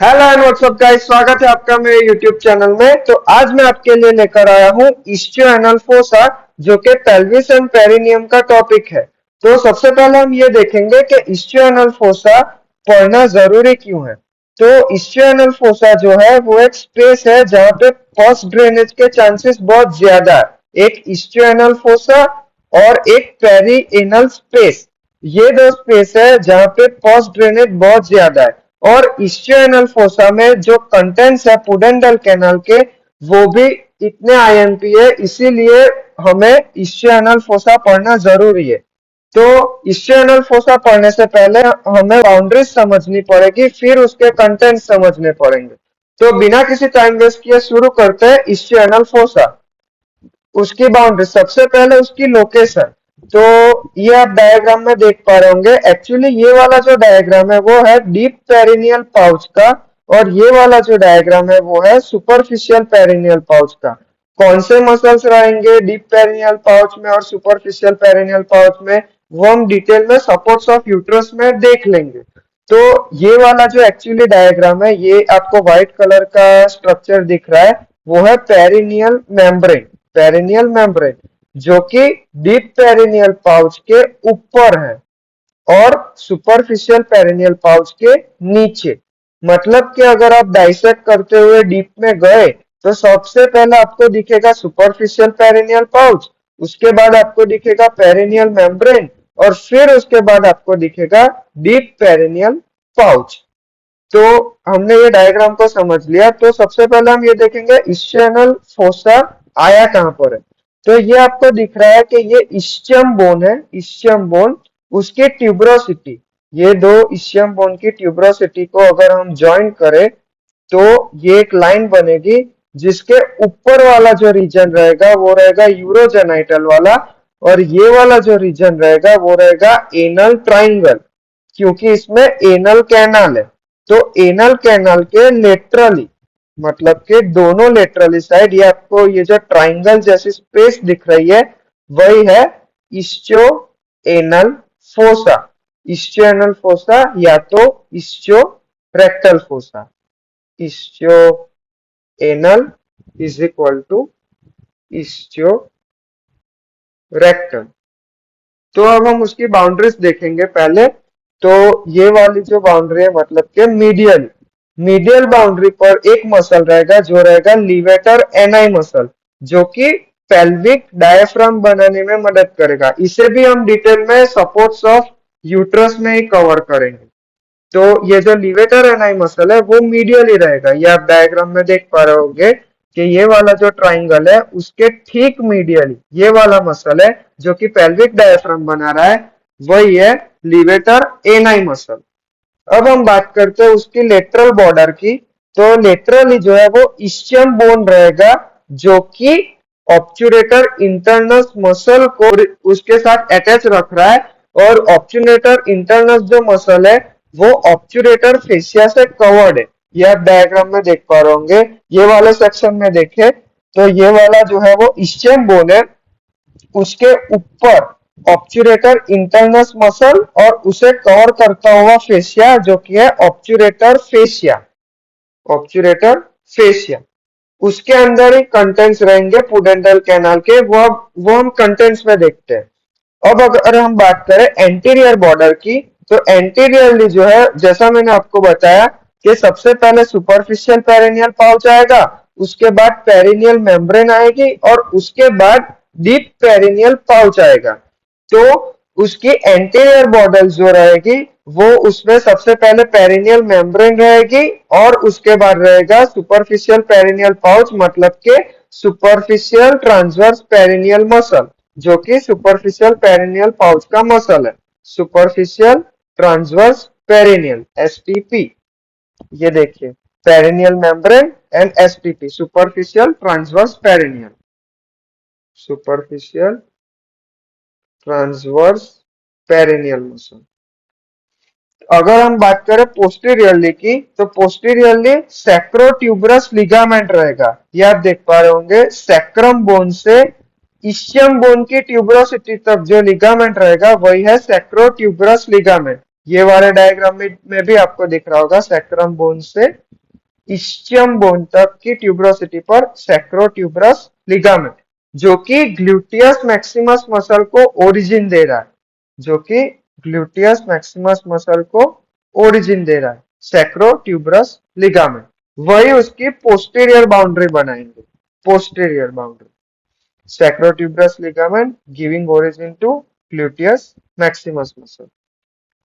Hello and WhatsApp guys, स्वागत है आपका मेरे यूट्यूब चैनल में। तो आज मैं आपके लिए लेकर आया हूँ इस्चियोएनल फोसा, जो कि पेल्विस एंड पेरिनियम का टॉपिक है। तो सबसे पहले हम ये देखेंगे कि इस्चियोएनल फोसा पढ़ना जरूरी क्यों है। तो इस्चियोएनल फोसा जो है वो एक स्पेस है जहाँ पे फर्स्ट ड्रेनेज के चांसेस बहुत ज्यादा है। एक इस्चियोएनल फोसा और एक पेरिएनल स्पेस, ये दो स्पेस है जहाँ पे फर्स्ट ड्रेनेज बहुत ज्यादा है। और इस्चियोएनल फोसा में जो कंटेंट्स है पुडेंडल कैनाल के, वो भी इतने आईएमपी है, इसीलिए हमें इस्चियोएनल फोसा पढ़ना जरूरी है। तो इस्चियोएनल फोसा पढ़ने से पहले हमें बाउंड्रीज समझनी पड़ेगी, फिर उसके कंटेंट समझने पड़ेंगे। तो बिना किसी टाइम वेस्ट किए शुरू करते हैं इस्चियोएनल फोसा। उसकी बाउंड्री, सबसे पहले उसकी लोकेशन। तो ये आप डायग्राम में देख पा रहे होंगे। एक्चुअली ये वाला जो डायग्राम है वो है डीप पेरिनियल पाउच का, और ये वाला जो डायग्राम है वो है सुपरफिशियल पेरिनियल पाउच का। कौन से मसल्स रहेंगे डीप पेरिनियल पाउच में और सुपरफिशियल पेरिनियल पाउच में, वो हम डिटेल में सपोर्ट्स ऑफ यूट्रस में देख लेंगे। तो ये वाला जो एक्चुअली डायग्राम है, ये आपको व्हाइट कलर का स्ट्रक्चर दिख रहा है, वो है पेरिनियल मेम्ब्रेन। पेरिनियल मेम्ब्रेन जो कि डीप पेरिनियल पाउच के ऊपर है और सुपरफिशियल पेरिनियल पाउच के नीचे। मतलब कि अगर आप डाइसेक्ट करते हुए डीप में गए तो सबसे पहले आपको दिखेगा सुपरफिशियल पेरिनियल पाउच, उसके बाद आपको दिखेगा पेरिनियल मेम्ब्रेन, और फिर उसके बाद आपको दिखेगा डीप पेरिनियल पाउच। तो हमने ये डायग्राम को समझ लिया। तो सबसे पहले हम ये देखेंगे इस्चियोएनल फोसा आया कहां पर है। तो ये आपको दिख रहा है कि ये इस्चियम बोन है, इस्चियम बोन, उसकी ट्यूबरोसिटी, ये दो इस्चियम बोन की ट्यूबरोसिटी को अगर हम ज्वाइन करें तो ये एक लाइन बनेगी, जिसके ऊपर वाला जो रीजन रहेगा वो रहेगा यूरोजेनाइटल वाला, और ये वाला जो रीजन रहेगा वो रहेगा एनल ट्राइंगल, क्योंकि इसमें एनल कैनाल है। तो एनल कैनाल के लेटरली, मतलब के दोनों लेटरली साइड, ये आपको ये जो ट्राइंगल जैसी स्पेस दिख रही है वही है ischio anal fossa. Ischio anal fossa या तो ischio rectal fossa. Ischio anal is equal to ischio rectal. तो अब हम उसकी बाउंड्रीज देखेंगे पहले। तो ये वाली जो बाउंड्री है, मतलब के मीडियल मीडियल बाउंड्री पर एक मसल रहेगा जो रहेगा लीवेटर एनआई मसल, जो कि पेल्विक डायफ्राम बनाने में मदद करेगा। इसे भी हम डिटेल में सपोर्ट्स ऑफ यूट्रस में ही कवर करेंगे। तो ये जो लीवेटर एनआई मसल है वो मीडियल ही रहेगा। ये आप डायग्राम में देख पा रहे होंगे कि ये वाला जो ट्राइंगल है उसके ठीक मीडियली ये वाला मसल है जो कि पेल्विक डायफ्राम बना रहा है, वही है लीवेटर एनआई मसल। अब हम बात करते हैं उसकी लेटरल बॉर्डर की। तो लेटरली जो है वो इस्चियम बोन रहेगा, जो कि ऑब्चुरेटर इंटरनस मसल को उसके साथ अटैच रख रहा है। और ऑब्चुरेटर इंटरनस जो मसल है वो ऑब्चुरेटर फेसिया से कवर्ड है। ये आप डायग्राम में देख पा रहे होंगे। ये वाले सेक्शन में देखें तो ये वाला जो है वो इस्चियम बोन है, उसके ऊपर ऑब्चुरेटर इंटरनस मसल और उसे कवर करता हुआ फेसिया, जो कि है ऑब्चुरेटर फेसिया। ऑब्चुरेटर फेसिया, उसके अंदर ही कंटेंट्स रहेंगे पुडेंटल कैनाल के, वो हम कंटेंट्स में देखते हैं। अब अगर हम बात करें एंटीरियर बॉर्डर की, तो एंटीरियरली जो है, जैसा मैंने आपको बताया कि सबसे पहले सुपरफिशियल पेरिनियल पाउच आएगा, उसके बाद पेरिनियल मेम्ब्रेन आएगी, और उसके बाद डीप पेरिनियल पाउच आएगा। तो उसकी एंटीरियर बॉर्डर जो रहेगी वो, उसमें सबसे पहले पेरिनियल मेम्ब्रेन रहेगी, और उसके बाद रहेगा सुपरफिशियल पेरिनियल पाउच, मतलब के सुपरफिशियल ट्रांसवर्स पेरिनियल मसल, जो कि सुपरफिशियल पेरिनियल पाउच का मसल है। Superficial transverse perineal, STP. ये देखिए, perineal membrane and STP, superficial transverse perineal, superficial transverse perineal muscle. अगर हम बात करें पोस्टीरियरली की, तो पोस्टीरियरली सैक्रोट्यूबरस लिगामेंट रहेगा। ये आप देख पा रहे होंगे, सैक्रम बोन से इस्चियम बोन की ट्यूबरोसिटी तक जो लिगामेंट रहेगा वही है सैक्रोट्यूबरस लिगामेंट। ये वाले डायग्राम में भी आपको दिख रहा होगा, सैक्रम बोन से इस्चियम बोन तक की ट्यूबरोसिटी पर सैक्रोट्यूबरस लिगामेंट, जो कि ग्लूटियस मैक्सिमस मसल को ओरिजिन दे रहा है, जो कि ग्लूटियस मैक्सिमस मसल को ओरिजिन दे रहा है, सैक्रोट्यूबरस लिगामेंट। वही उसकी पोस्टीरियर बाउंड्री बनाएंगे, posterior boundary, sacrotuberous ligament giving origin to gluteus maximus muscle।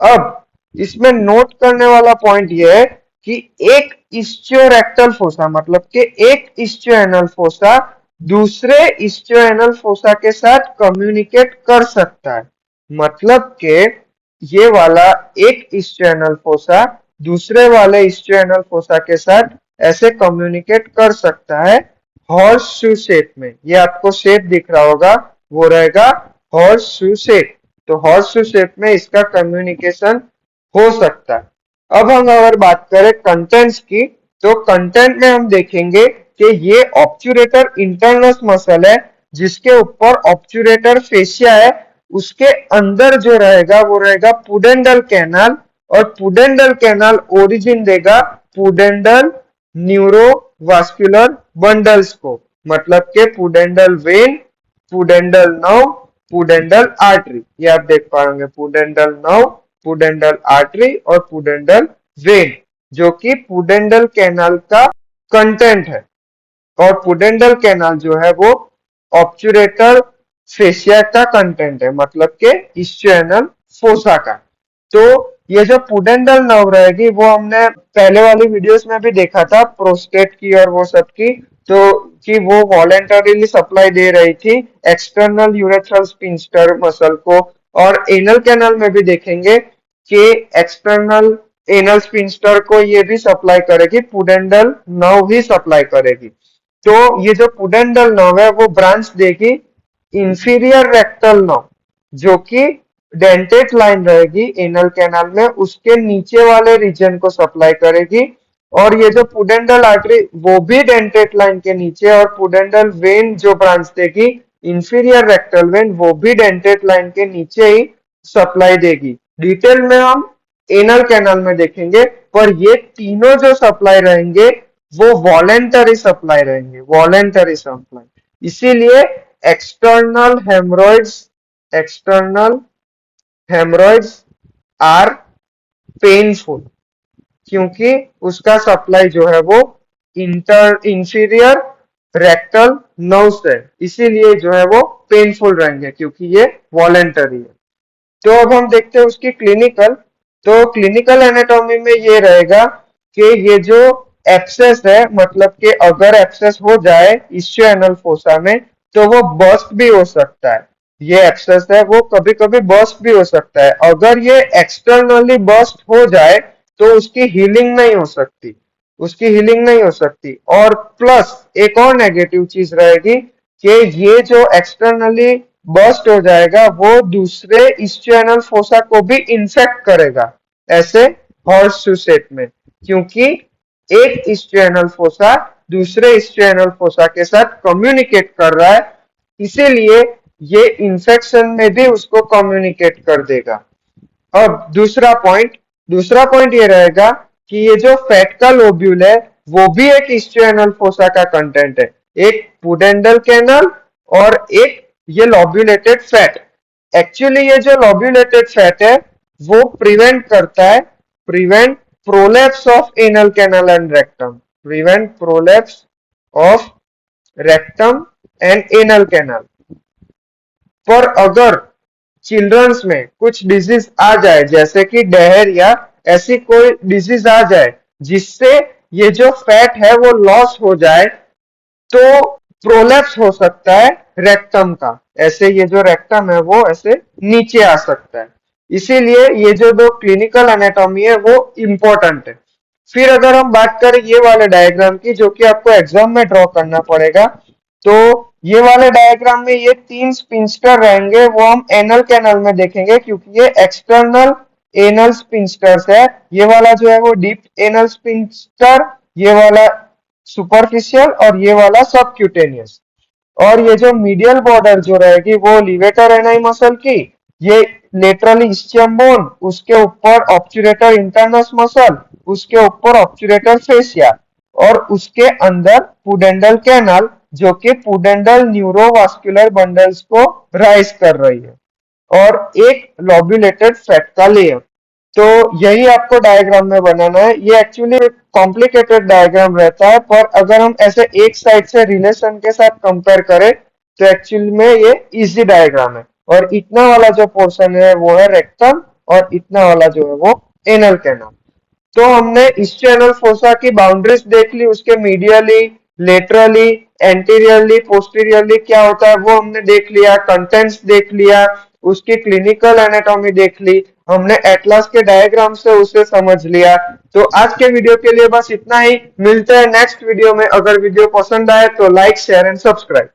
अब इसमें नोट करने वाला पॉइंट यह है कि एक इस्चियोरेक्टल फोसा मतलब कि एक इस्चियोएनल फोसा दूसरे इस्चियोएनल फोसा के साथ कम्युनिकेट कर सकता है। मतलब कि ये वाला एक इस्चियोएनल फोसा दूसरे वाले इस्चियोएनल फोसा के साथ ऐसे कम्युनिकेट कर सकता है हॉर्स शू शेप में। ये आपको शेप दिख रहा होगा, वो रहेगा हॉर्स शू शेप। तो हॉर्स शू शेप में इसका कम्युनिकेशन हो सकता है। अब हम अगर बात करें कंटेंट्स की, तो कंटेंट में हम देखेंगे कि ये ऑब्चुरेटर इंटरनस मसल है, जिसके ऊपर ऑब्चुरेटर फेशिया है, उसके अंदर जो रहेगा वो रहेगा पुडेंडल कैनाल, और पुडेंडल कैनाल ओरिजिन देगा पुडेंडल न्यूरोवास्कुलर बंडल्स को, मतलब के pudendal when, pudendal nerve, pudendal artery. ये आप देख पाएंगे पुडेंडल नर्व, पुडेंडल आर्टरी और पुडेंडल वेन, जो कि पुडेंडल कैनाल का कंटेंट है। और पुडेंडल कैनाल जो है वो ऑब्चुरेटर फेशिया का कंटेंट है, मतलब के इस्चियोएनल फोसा का। तो ये जो पुडेंडल नर्व रहेगी वो हमने पहले वाली वीडियोस में भी देखा था, प्रोस्टेट की और वो सब की, तो कि वो वॉलेंटरीली सप्लाई दे रही थी एक्सटर्नल यूरेथ्रल स्फिंक्टर मसल को। और एनल कैनल में भी देखेंगे कि एक्सटर्नल एनल स्फिंक्टर को ये भी सप्लाई करेगी, पुडेंडल नर्व ही सप्लाई करेगी। तो ये जो पुडेंडल नर्व है वो ब्रांच देगी इंफीरियर रेक्टल नर्व, जो कि डेंटेट लाइन रहेगी एनल कैनाल में, उसके नीचे वाले रीजन को सप्लाई करेगी। और ये जो पुडेंडल आर्टरी वो भी डेंटेट लाइन के नीचे, और पुडेंडल वेन जो ब्रांच देगी इंफीरियर रेक्टल वेन, वो भी डेंटेट लाइन के नीचे ही सप्लाई देगी। डिटेल में हम एनल कैनाल में देखेंगे, पर ये तीनों जो सप्लाई रहेंगे वो वॉलेंटरी सप्लाई रहेंगे, वॉलेंटरी सप्लाई। इसीलिए external haemorrhoids, external haemorrhoids are painful, क्योंकि उसका सप्लाई जो है वो इंफीरियर रेक्टल नर्व से, इसीलिए जो है वो पेनफुल रहेंगे, क्योंकि ये वॉलेंटरी है। तो अब हम देखते हैं उसकी क्लिनिकल। तो क्लिनिकल एनाटॉमी में ये रहेगा कि ये जो एब्सेस है, मतलब कि अगर एब्सेस हो जाए इस्चियोएनल फोसा में तो वो बर्स्ट भी हो सकता है। ये एब्सेस है वो कभी कभी बर्स्ट भी हो सकता है। अगर ये एक्सटर्नली बर्स्ट हो जाए तो उसकी हीलिंग नहीं हो सकती, उसकी हीलिंग नहीं हो सकती। और प्लस एक और नेगेटिव चीज रहेगी कि ये जो एक्सटर्नली बर्स्ट हो जाएगा वो दूसरे इस्चियोएनल फोसा को भी इंफेक्ट करेगा, ऐसे हॉर्स शू शेप में, क्योंकि एक इस्चियोएनल फोसा दूसरे इस्चियोएनल फोसा के साथ कम्युनिकेट कर रहा है, इसीलिए ये इंफेक्शन में भी उसको कम्युनिकेट कर देगा। अब दूसरा पॉइंट ये रहेगा कि ये जो फैट का लोब्यूल है वो भी एक इस्चियोएनल फोसा का कंटेंट है, एक पुडेंडल कैनल और एक ये लॉब्यूलेटेड फैट। एक्चुअली ये जो लॉब्यूलेटेड फैट है वो prevent prolapse of anal canal and rectum, prevent prolapse of rectum and anal canal. पर अगर चिल्ड्रंस में कुछ डिजीज आ जाए, जैसे कि डायरिया, ऐसी कोई डिजीज आ जाए जिससे ये जो फैट है वो लॉस हो जाए, तो प्रोलैप्स हो सकता है रेक्टम का, ऐसे ये जो रेक्टम है वो ऐसे नीचे आ सकता है। इसीलिए ये जो दो क्लिनिकल एनाटॉमी है वो इंपॉर्टेंट है। फिर अगर हम बात करें ये वाले डायग्राम की, जो कि आपको एग्जाम में ड्रॉ करना पड़ेगा, तो ये वाले डायग्राम में ये तीन स्पिंस्टर रहेंगे, वो हम एनल कैनल में देखेंगे, क्योंकि ये एक्सटर्नल एनल स्पिंस्टर्स है। ये वाला जो है वो डीप एनल स्पिंस्टर, ये वाला सुपरफिशियल और ये वाला सबक्यूटेनियस। और ये जो मीडियल बॉर्डर जो रहेगी वो लिवेटर एनाई मसल की, ये लेटरली इस्चियम बोन, उसके ऊपर ऑब्चुरेटर इंटरनस मसल, उसके ऊपर ऑब्चुरेटर फेशिया, और उसके अंदर पुडेंडल कैनाल जो कि पुडेंडल न्यूरोवास्कुलर बंडल्स को राइज कर रही है, और एक लॉब्यूलेटेड फैट का लेयर। तो यही आपको डायग्राम में बनाना है। ये एक्चुअली कॉम्प्लिकेटेड डायग्राम रहता है, पर अगर हम ऐसे एक साइड से रिलेशन के साथ कंपेयर करें तो एक्चुअली में ये इजी डायग्राम है। और इतना वाला जो पोर्शन है वो है रेक्टम, और इतना वाला जो है वो एनल कैनाल। तो हमने इस चैनल फोसा की बाउंड्रीज देख ली, उसके मीडियली, लेटरली, एंटीरियरली, पोस्टीरियरली क्या होता है वो हमने देख लिया, कंटेंट्स देख लिया, उसकी क्लिनिकल एनाटॉमी देख ली, हमने एटलस के डायग्राम से उसे समझ लिया। तो आज के वीडियो के लिए बस इतना ही। मिलते हैं नेक्स्ट वीडियो में। अगर वीडियो पसंद आए तो लाइक, शेयर एंड सब्सक्राइब।